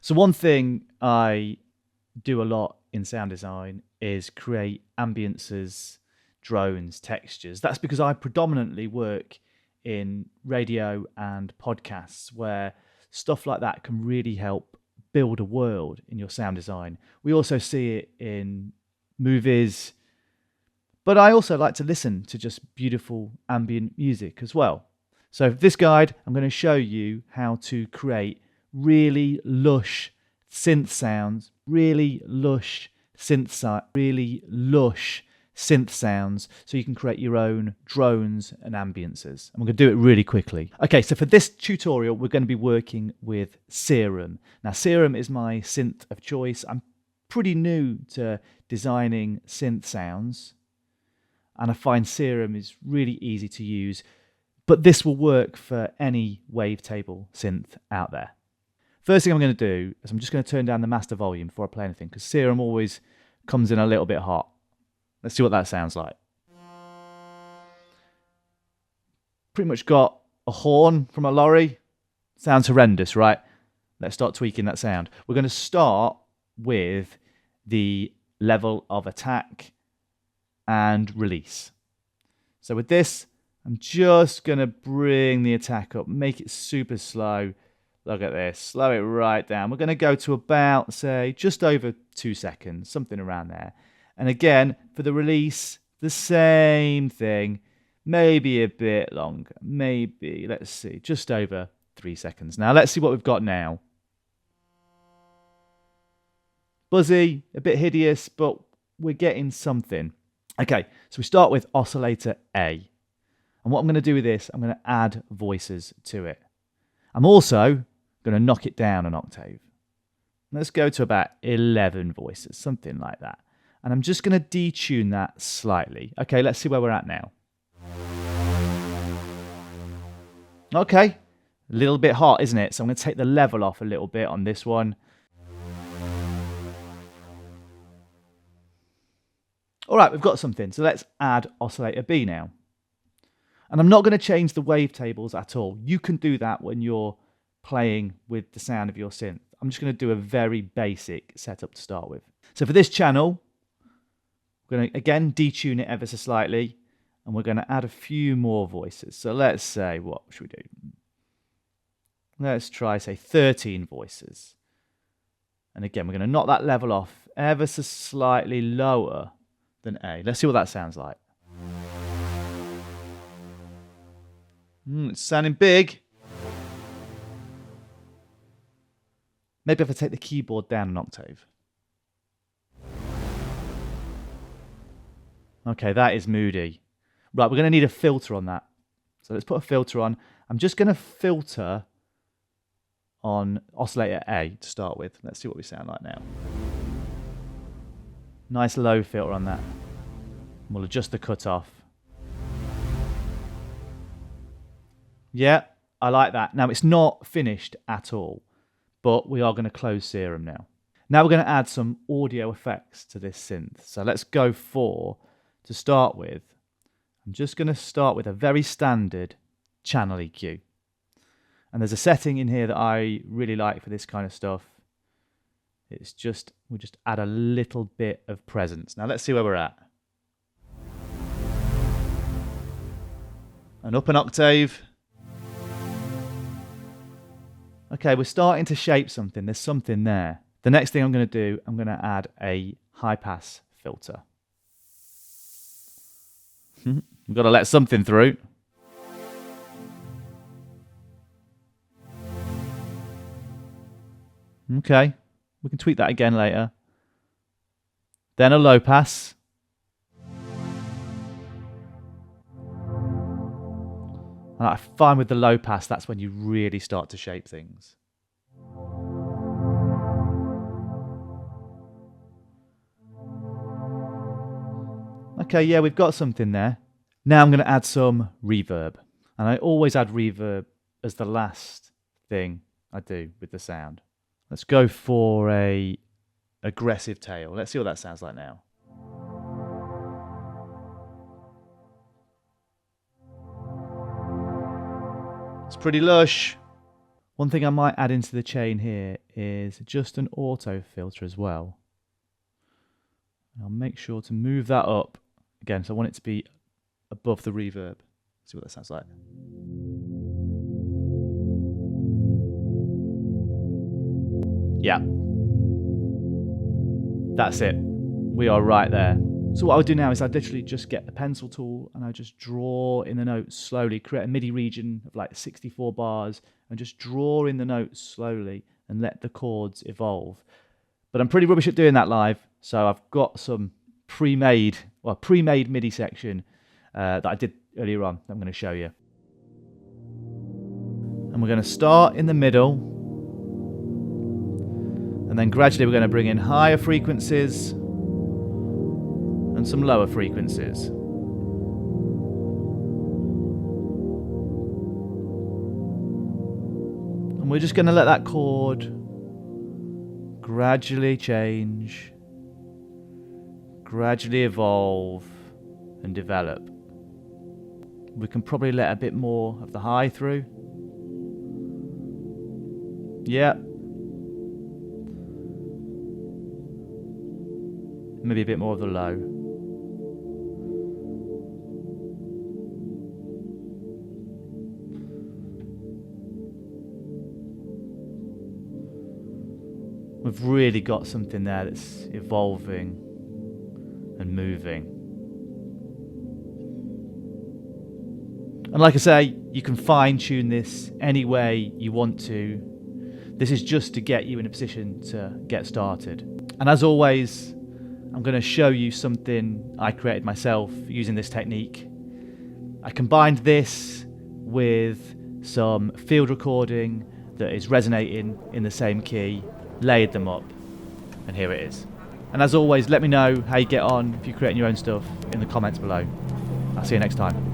So one thing I do a lot in sound design is create ambiences, drones, textures. That's because I predominantly work in radio and podcasts where stuff like that can really help build a world in your sound design. We also see it in movies, but I also like to listen to just beautiful ambient music as well. So for this guide, I'm going to show you how to create really lush synth sounds, really lush synth sounds, so you can create your own drones and ambiences. And we're going to do it really quickly. Okay, so for this tutorial, we're going to be working with Serum. Now, Serum is my synth of choice. I'm pretty new to designing synth sounds, and I find Serum is really easy to use, but this will work for any wavetable synth out there. First thing I'm going to do is I'm just going to turn down the master volume before I play anything, because Serum always comes in a little bit hot. Let's see what that sounds like. Pretty much got a horn from a lorry. Sounds horrendous, right? Let's start tweaking that sound. We're going to start with the level of attack and release. So with this, I'm just going to bring the attack up, make it super slow. Look at this, slow it right down. We're going to go to about, say, just over 2 seconds, something around there. And again, for the release, the same thing, maybe a bit longer, maybe, let's see, just over 3 seconds. Now, let's see what we've got now. Buzzy, a bit hideous, but we're getting something. Okay, so we start with oscillator A. And what I'm going to do with this, I'm going to add voices to it. I'm also going to knock it down an octave. Let's go to about 11 voices, something like that. And I'm just going to detune that slightly. Okay, let's see where we're at now. Okay, a little bit hot, isn't it? So I'm going to take the level off a little bit on this one. All right, we've got something. So let's add oscillator B now. And I'm not going to change the wavetables at all. You can do that when you're playing with the sound of your synth. I'm just going to do a very basic setup to start with. So for this channel, we're going to, again, detune it ever so slightly, and we're going to add a few more voices. So let's say, what should we do? Let's try, say, 13 voices. And again, we're going to knock that level off ever so slightly lower than A. Let's see what that sounds like. It's sounding big. Maybe if I take the keyboard down an octave. Okay, that is moody. Right, we're going to need a filter on that. So let's put a filter on. I'm just going to filter on oscillator A to start with. Let's see what we sound like now. Nice low filter on that. We'll adjust the cutoff. Yeah, I like that. Now, it's not finished at all, but we are going to close Serum now. Now we're going to add some audio effects to this synth. So let's go for, to start with, I'm just going to start with a very standard channel EQ. And there's a setting in here that I really like for this kind of stuff. It's just, we'll just add a little bit of presence. Now let's see where we're at. And up an octave. Okay, we're starting to shape something. There's something there. The next thing I'm going to do, I'm going to add a high pass filter. We've got to let something through. Okay, we can tweak that again later. Then a low pass. And I find with the low pass, that's when you really start to shape things. Okay, yeah, we've got something there. Now I'm going to add some reverb. And I always add reverb as the last thing I do with the sound. Let's go for a aggressive tail. Let's see what that sounds like now. It's pretty lush. One thing I might add into the chain here is just an auto filter as well. I'll make sure to move that up again, so I want it to be above the reverb. See what that sounds like. Yeah. That's it. We are right there. So what I'll do now is I literally just get the pencil tool and I just draw in the notes slowly, create a MIDI region of like 64 bars and just draw in the notes slowly and let the chords evolve. But I'm pretty rubbish at doing that live, so I've got some pre-made MIDI section that I did earlier on that I'm going to show you. And we're going to start in the middle, and then gradually we're going to bring in higher frequencies and some lower frequencies. And we're just going to let that chord gradually change, gradually evolve and develop. We can probably let a bit more of the high through. Yeah. Maybe a bit more of the low. We've really got something there that's evolving and moving. And like I say, you can fine tune this any way you want to. This is just to get you in a position to get started. And as always, I'm going to show you something I created myself using this technique. I combined this with some field recording that is resonating in the same key, layered them up, and here it is. And as always, let me know how you get on if you're creating your own stuff in the comments below. I'll see you next time.